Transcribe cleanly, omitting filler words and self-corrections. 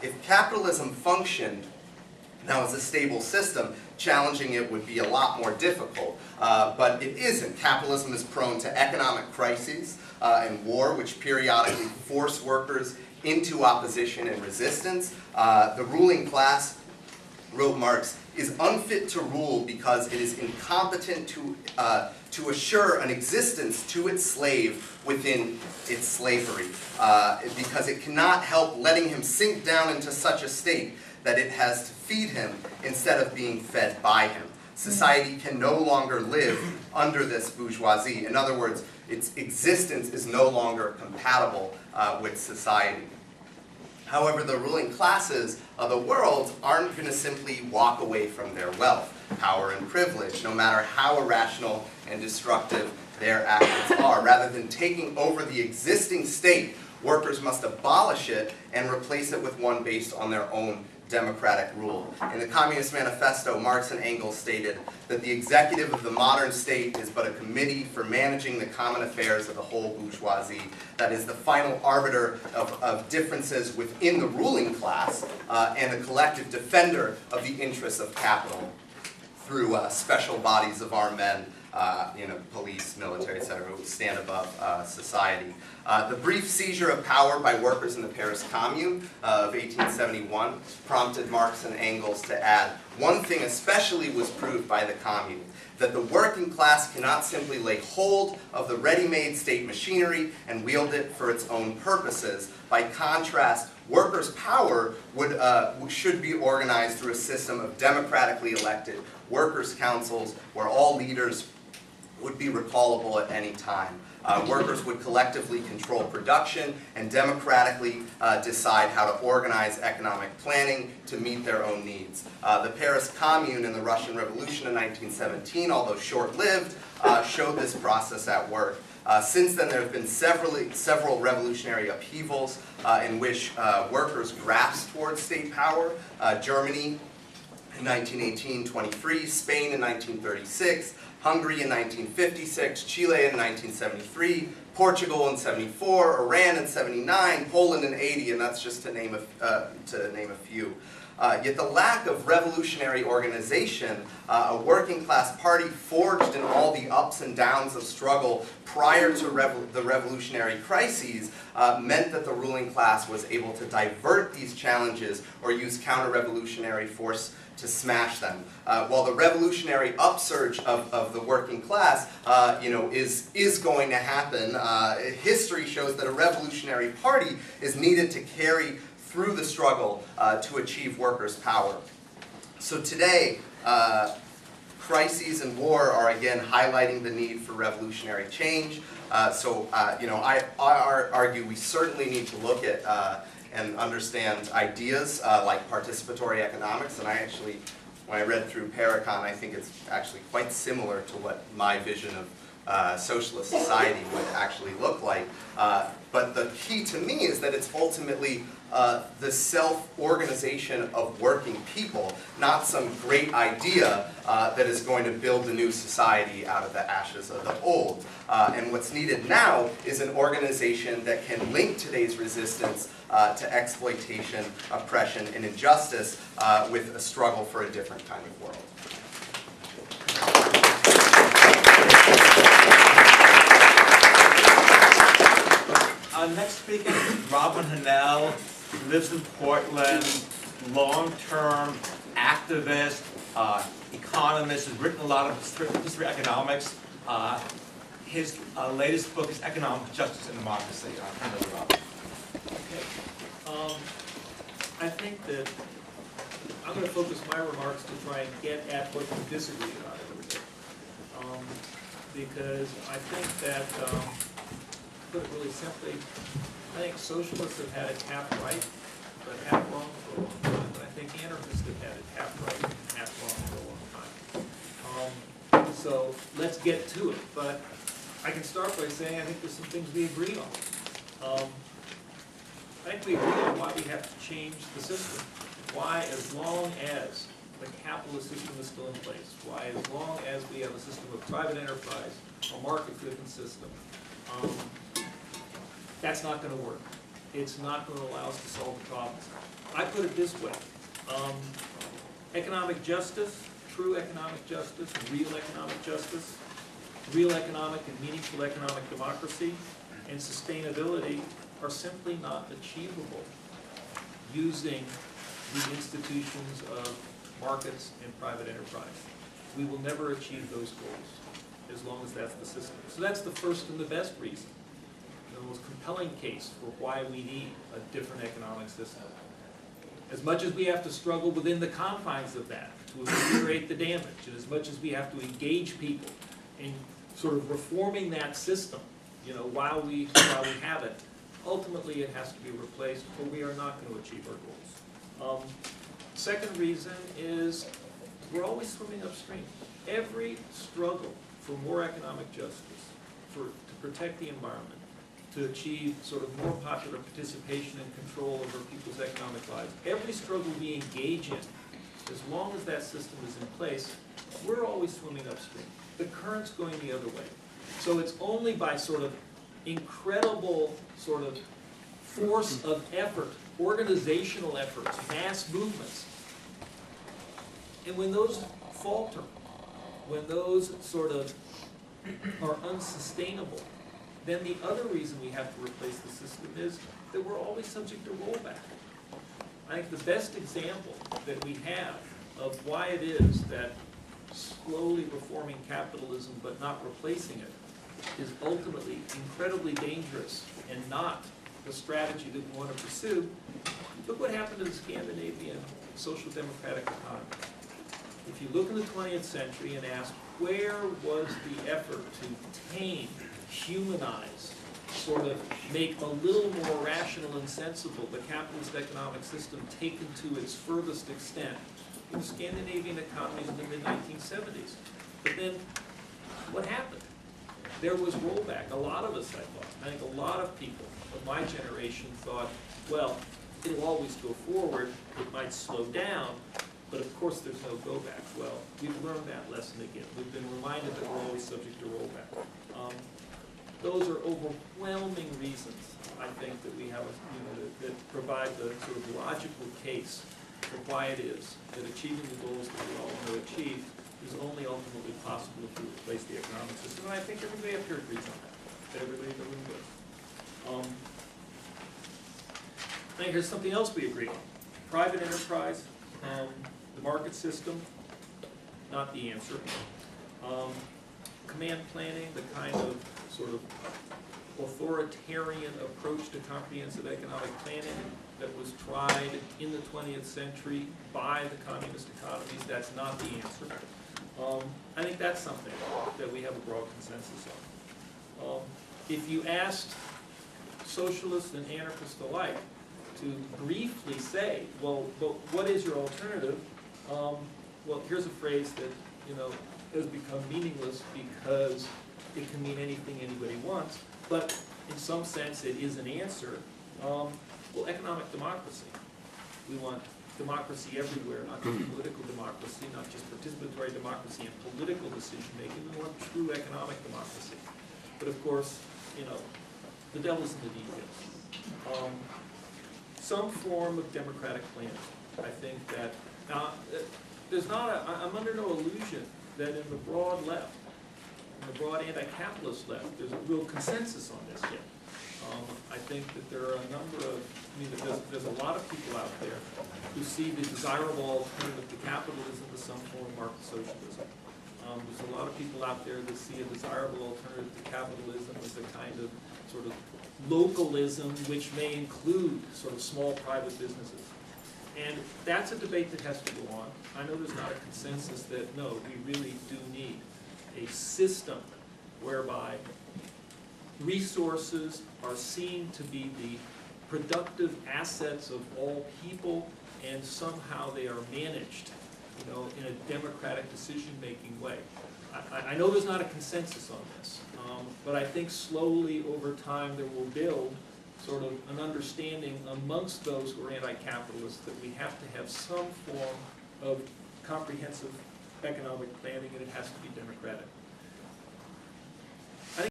If capitalism functioned now as a stable system, challenging it would be a lot more difficult, but it isn't. Capitalism is prone to economic crises and war, which periodically force workers into opposition and resistance. The ruling class, wrote Marx, is unfit to rule because it is incompetent to assure an existence to its slave within its slavery, because it cannot help letting him sink down into such a state that it has to feed him instead of being fed by him. Society can no longer live under this bourgeoisie. In other words, its existence is no longer compatible with society. However, the ruling classes of the world aren't going to simply walk away from their wealth, power, and privilege, no matter how irrational and destructive their actions are. Rather than taking over the existing state, workers must abolish it and replace it with one based on their own democratic rule. In the Communist Manifesto, Marx and Engels stated that the executive of the modern state is but a committee for managing the common affairs of the whole bourgeoisie, that is the final arbiter of differences within the ruling class and a collective defender of the interests of capital through special bodies of armed men, police, military, etc., who stand above society. The brief seizure of power by workers in the Paris Commune of 1871 prompted Marx and Engels to add, one thing especially was proved by the Commune, that the working class cannot simply lay hold of the ready-made state machinery and wield it for its own purposes. By contrast, workers' power should be organized through a system of democratically elected workers' councils where all leaders would be recallable at any time. Workers would collectively control production and democratically decide how to organize economic planning to meet their own needs. The Paris Commune and the Russian Revolution in 1917, although short-lived, showed this process at work. Since then, there have been several revolutionary upheavals in which workers grasped towards state power. Germany in 1918-23, Spain in 1936, Hungary in 1956, Chile in 1973, Portugal in 74, Iran in 79, Poland in 80, and that's just to name a few. Yet the lack of revolutionary organization, a working class party forged in all the ups and downs of struggle prior to the revolutionary crises, meant that the ruling class was able to divert these challenges or use counter-revolutionary force to smash them. While the revolutionary upsurge of the working class, is going to happen, history shows that a revolutionary party is needed to carry through the struggle to achieve workers' power. So today, crises and war are again highlighting the need for revolutionary change. I argue we certainly need to look at and understand ideas like participatory economics, and when I read through Paracon, I think it's actually quite similar to what my vision of socialist society would actually look like. But the key to me is that it's ultimately the self-organization of working people, not some great idea that is going to build a new society out of the ashes of the old. And what's needed now is an organization that can link today's resistance to exploitation, oppression, and injustice with a struggle for a different kind of world. Our next speaker is Robin Hanhel, lives in Portland, long-term activist, economist, has written a lot of history of economics. His latest book is Economic Justice and Democracy. Robin. Okay. I think that I'm going to focus my remarks to try and get at what you disagree about a little bit. Because I think that, to put it really simply, I think socialists have had it half right, but half wrong for a long time. And I think anarchists have had it half right, half wrong for a long time. So let's get to it. But I can start by saying I think there's some things we agree on. I think we agree on why we have to change the system. Why, as long as the capitalist system is still in place, why, as long as we have a system of private enterprise, a market-driven system, that's not going to work. It's not going to allow us to solve the problems. put it this way. Economic justice, true economic justice, real economic and meaningful economic democracy, and sustainability are simply not achievable using the institutions of markets and private enterprise. We will never achieve those goals as long as that's the system. So that's the first and the best reason, the most compelling case for why we need a different economic system. As much as we have to struggle within the confines of that to ameliorate the damage, and as much as we have to engage people in sort of reforming that system, while we have it, ultimately it has to be replaced, or we are not going to achieve our goals. Second reason is we're always swimming upstream. Every struggle for more economic justice, to protect the environment, to achieve sort of more popular participation and control over people's economic lives, every struggle we engage in, as long as that system is in place, we're always swimming upstream. The current's going the other way. So it's only by sort of incredible sort of force of effort, organizational efforts, mass movements. And when those falter, when those sort of are unsustainable, then the other reason we have to replace the system is that we're always subject to rollback. I think the best example that we have of why it is that slowly reforming capitalism but not replacing it is ultimately incredibly dangerous and not the strategy that we want to pursue. Look what happened to the Scandinavian social democratic economy. If you look in the 20th century and ask, where was the effort to tame, humanize, sort of make a little more rational and sensible the capitalist economic system taken to its furthest extent? In the Scandinavian economies in the mid-1970s. But then, what happened? There was rollback. A lot of us, I think a lot of people of my generation thought, well, it'll always go forward, it might slow down, but of course there's no go back. Well, we've learned that lesson again. We've been reminded that we're always subject to rollback. Those are overwhelming reasons, I think, that we have, that provide the sort of logical case for why it is that achieving the goals that we all want to achieve is only ultimately possible if we replace the economic system. And I think everybody up here agrees on that everybody in the room does. I think here's something else we agree on. Private enterprise, the market system, not the answer. Command planning, the kind of sort of authoritarian approach to comprehensive economic planning that was tried in the 20th century by the communist economies, that's not the answer. I think that's something that we have a broad consensus on. If you asked socialists and anarchists alike to briefly say, well, but what is your alternative? Well, here's a phrase that, has become meaningless because it can mean anything anybody wants, but in some sense it is an answer. Well, economic democracy. We want democracy everywhere, not just political democracy, not just participatory democracy and political decision-making. We want true economic democracy. But of course, the devil's in the details. Some form of democratic planning. I think that, there's not I'm under no illusion that in the broad left, in the broad anti-capitalist left, there's a real consensus on this yet. I think that there are a number of, there's a lot of people out there who see the desirable alternative to capitalism as some form of market socialism. There's a lot of people out there that see a desirable alternative to capitalism as a kind of sort of localism, which may include sort of small private businesses. And that's a debate that has to go on. I know there's not a consensus that, no, we really do need a system whereby resources are seen to be the productive assets of all people, and somehow they are managed, in a democratic decision-making way. I know there's not a consensus on this, but I think slowly over time there will build sort of an understanding amongst those who are anti-capitalist that we have to have some form of comprehensive economic planning, and it has to be democratic.